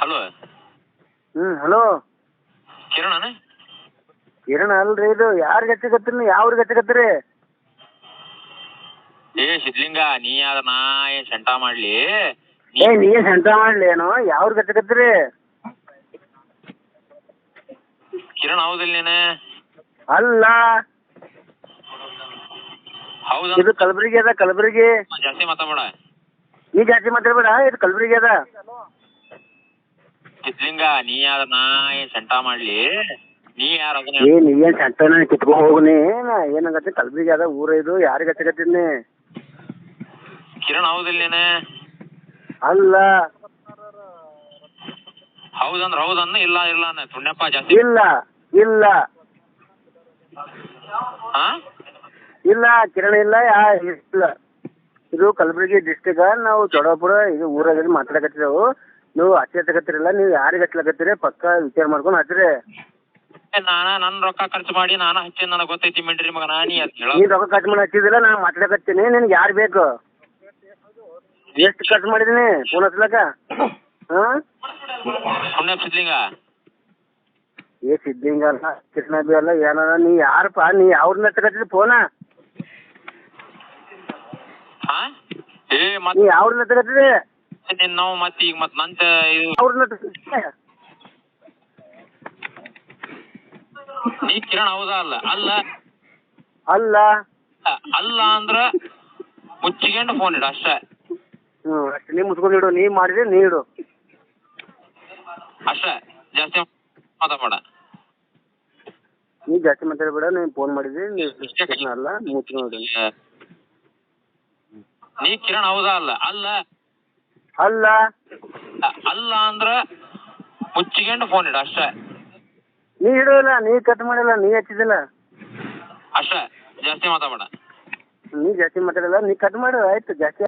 Hello. Hello ಕಿರಣನ? ಕಿರಣ ಅಲ್ರಿ ಇದು. ಯಾರಿಗೆ ಹಚ್ಚಕತ್ತೀರಿ? ಯಾವ್ರಿಗೆ ಹಚ್ಚಕತ್ತೀರಿ? ಸಿದ್ಲಿಂಗ, ನೀ ಅದ ನಾ ಏನ್ ಸೆಂಟ ಮಾಡ್ಲಿ? ನೀ ಸಂತ ಮಾಡ್ಲಿ ಏನೋ? ಯಾವ್ರಿಗೆ ಹಚ್ಚಕತ್ತೀರಿ? ಕಿರಣ್ ಹೌದಿಲ್ಲ ನೀನು? ಅಲ್ಲ, ಹೌದ. ಇದು ಕಲಬುರಗಿ ಅದ, ಕಲಬುರಗಿ. ಜಾಸ್ತಿ ಮಾತಾಡ. ನೀ ಜಾಸ್ತಿ ಮಾತಾಡ್ಬೇಡ, ಇದು ಕಲಬುರಗಿ ಅದ. ಸಿದ್ಲಿಂಗ, ನೀ ಅದ ನಾ ಏನ್ ಸೆಂಟ ಮಾಡ್ಲಿ? ನೀ ಯಾರ? ನೀ ಏನ್ ಸಂತನ ಕಿತ್ಕೊಂಡ್ ಹೋಗ್ನಿ. ಏನಂಗತ್ತೆ? ಕಲಬುರಗಿ ಅದ ಊರ ಇದು. ಯಾರಿಗೆ ಹಚ್ಚಕತ್ತೀನಿ? ಕಿರಣ್ ಹೌದಿಲ್ಲ ನೀನು? ಅಲ್ಲ. ಹೌದಂದ್ರ ಹೌದನ್ನ, ಇಲ್ಲ ಇಲ್ಲ ಅನ್ನ ಸುಣ್ಣಪ್ಪ. ಜಾಸ್ತಿ ಇಲ್ಲ ಇಲ್ಲ ಹಾ ಇಲ್ಲ, ಕಿರಣ ಇಲ್ಲ, ಇಲ್ಲ. ಇದು ಕಲಬುರಗಿ ಡಿಸ್ಟಿಕ್. ನಾವು ಚೌಡಾಪುರ ಇದು ಊರಾಗ ಮಾತಾಡಕತ್ತಿದ್ದೆವು. ನೀವು ಹಚ್ಚಕತ್ತಿರಲ್ಲ. ನೀವು ಯಾರಿಗೆ ಹಚ್ಲಕತ್ತೀರಿ? ಪಕ್ಕ ವಿಚಾರ ಮಾಡ್ಕೊಂಡು ಹಚ್ಚ್ರಿ. ನನ್ ರೊಕ್ಕ ಖರ್ಚು ಮಾಡಿ ನಾನು ಹಚ್ಚಿ ನನಗೆ ಗೊತ್ತೈತಿ ಮಿಂಡ್ರಿ ಮಗ. ನೀನ್ ರೊಕ್ಕ ಖರ್ಚು ಮಾಡಿ ಹಚ್ಚಿದಿಲ್ಲ, ನಾ ಮಾತಾಡಕತ್ತೀನಿ. ನಿನ್ಗೆ ಯಾರು ಬೇಕು? ಎಷ್ಟು ಖರ್ಚು ಮಾಡಿದೀನಿ ಫೋನ್ ಹಚ್ಲಕ್ಕ? ಸಿದ್ಲಿಂಗ ಸಿದ್ದಿಂಗ ಅಲ್ಲ, ಕಿರಣ ಬಿ ಅಲ್ಲ, ಏನಾರ. ನೀ ಯಾರಪ್ಪ? ನೀ ಯಾವ್ರನ್ನ ಹಚ್ಚಕತ್ತಿದ್ದಿ ಫೋನ? ನೀ ಯಾವ್ರನ್ನ ಹಚ್ಚಕತ್ತಿದ್ದಿ? ನಾವು ಮತ್ತೆ ಈಗ ಮತ್ತೆ ನಂತ ಅವ್ರನ್ನ ನೀ ಕಿರಣ್ ಹೌದಾ? ಅಲ್ಲ ಅಲ್ಲ ಅಲ್ಲ ಅಲ್ಲ ಅಂದ್ರ ಮುಚ್ಚಿಕೊಂಡು ಫೋನ್ ಇಡು ಅಷ್ಟೇ. ಅಷ್ಟೇ. ನೀ ಮುಚ್ಕೊಂಡಿಡು. ನೀ ಮಾಡಿದ್ರೆ ನೀಡು ಅಷ್ಟೇ. ಜಾಸ್ತಿ ಮಾತಾಡ. ನೀ ಜಾಸ್ತಿ ಮಾತಾಡಬೇಡ. ನೀನು ಫೋನ್ ಮಾಡಿದ್ರಿ. ನೀ ಅಲ್ಲ, ಮುಚ್ಕೊಂಡು. ನೀ ಕಿರಣ್ ಹೌದಾ? ಅಲ್ಲ ಅಲ್ಲ ಅಲ್ಲ ಅಲ್ಲ ಅಂದ್ರ ಮುಚ್ಚಿಕೊಂಡು ಫೋನ್ ಇಡು ಅಷ್ಟೇ. ನೀ ಇಡೋಲ್ಲ, ನೀ ಕಟ್ ಮಾಡಿಲ್ಲ, ನೀ ಹಚ್ಚಿದಿಲ್ಲ ಅಷ್ಟೇ. ಜಾಸ್ತಿ ಮಾತಾಡ. ನೀ ಜಾಸ್ತಿ ಮಾತಾಡಲ್ಲ, ನೀ ಕಟ್ ಮಾಡು. ಆಯ್ತು. ಜಾಸ್ತಿ